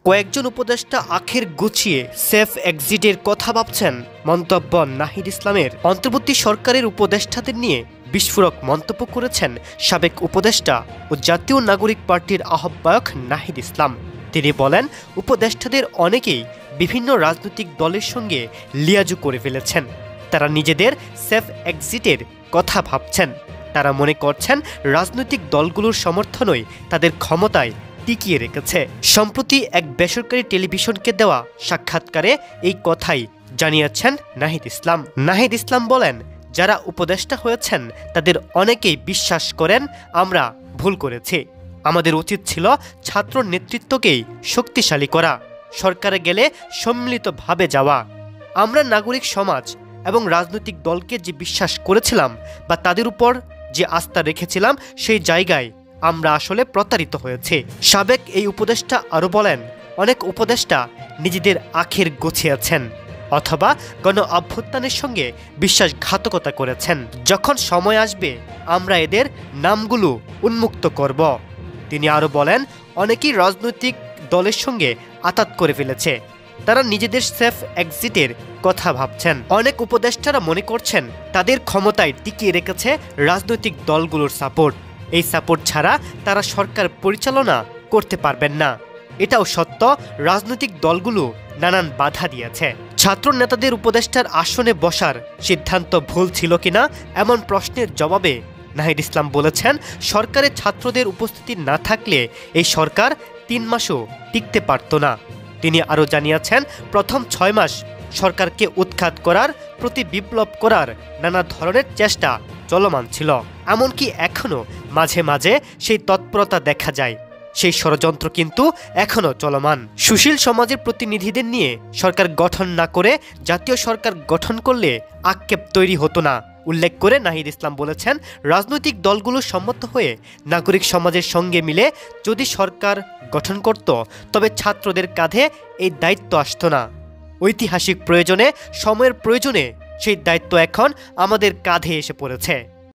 কয়েকজন উপদেষ্টা আখের গুছিয়ে সেফ এক্সিটের কথা ভাবছেন, মন্তব্য নাহিদ ইসলামের। অন্তর্বর্তী সরকারের উপদেষ্টাদের নিয়ে বিস্ফোরক মন্তব্য করেছেন সাবেক উপদেষ্টা ও জাতীয় নাগরিক পার্টির আহ্বায়ক নাহিদ ইসলাম। তিনি বলেন, উপদেষ্টাদের অনেকেই বিভিন্ন রাজনৈতিক দলের সঙ্গে লিয়াজু করে ফেলেছেন। তারা নিজেদের সেফ এক্সিটের কথা ভাবছেন। তারা মনে করছেন রাজনৈতিক দলগুলোর সমর্থনই তাদের ক্ষমতায় টিকিয়ে রেখেছে। সম্প্রতি এক বেসরকারি টেলিভিশনকে দেওয়া সাক্ষাৎকারে এই কথাই জানিয়েছেন নাহিদ ইসলাম। নাহিদ ইসলাম বলেন, যারা উপদেষ্টা হয়েছেন তাদের অনেকেই বিশ্বাস করেন আমরা ভুল করেছি। আমাদের উচিত ছিল ছাত্র নেতৃত্বকেই শক্তিশালী করা, সরকারে গেলে সম্মিলিতভাবে যাওয়া। আমরা নাগরিক সমাজ এবং রাজনৈতিক দলকে যে বিশ্বাস করেছিলাম বা তাদের উপর যে আস্থা রেখেছিলাম, সেই জায়গায় আমরা আসলে প্রতারিত হয়েছি। সাবেক এই উপদেষ্টা আরও বলেন, অনেক উপদেষ্টা নিজেদের আখের গোছিয়েছেন অথবা গণ অভ্যুত্থানের সঙ্গে বিশ্বাসঘাতকতা করেছেন। যখন সময় আসবে আমরা এদের নামগুলো উন্মুক্ত করব। তিনি আরও বলেন, অনেকেই রাজনৈতিক দলের সঙ্গে আঁতাত করে ফেলেছে। তারা নিজেদের সেফ এক্সিটের কথা ভাবছেন। অনেক উপদেষ্টারা মনে করছেন তাদের ক্ষমতায় টিকিয়ে রেখেছে রাজনৈতিক দলগুলোর সাপোর্ট। এই সাপোর্ট ছাড়া তারা সরকার পরিচালনা করতে পারবেন না। এটাও সত্য, রাজনৈতিক দলগুলো নানান বাধা দিয়েছে। ছাত্র নেতাদের উপদেষ্টার আসনে বসার সিদ্ধান্ত ভুল ছিল কিনা এমন প্রশ্নের জবাবে নাহিদ ইসলাম বলেছেন, সরকারে ছাত্রদের উপস্থিতি না থাকলে এই সরকার 3 মাসও টিকতে পারত না। তিনি আরও জানিয়েছেন, প্রথম 6 মাস সরকারকে উৎখাত করার, প্রতি বিপ্লব করার নানা ধরনের চেষ্টা চলমান ছিল। এমনকি এখনও মাঝে মাঝে সেই তৎপরতা দেখা যায়। সেই ষড়যন্ত্র কিন্তু এখনও চলমান। সুশীল সমাজের প্রতিনিধিদের নিয়ে সরকার গঠন না করে জাতীয় সরকার গঠন করলে আক্ষেপ তৈরি হতো না উল্লেখ করে নাহিদ ইসলাম বলেছেন, রাজনৈতিক দলগুলো সম্মত হয়ে নাগরিক সমাজের সঙ্গে মিলে যদি সরকার গঠন করত, তবে ছাত্রদের কাঁধে এই দায়িত্ব আসতো না। ঐতিহাসিক প্রয়োজনে, সময়ের প্রয়োজনে সেই দায়িত্ব এখন আমাদের কাঁধে এসে পড়েছে।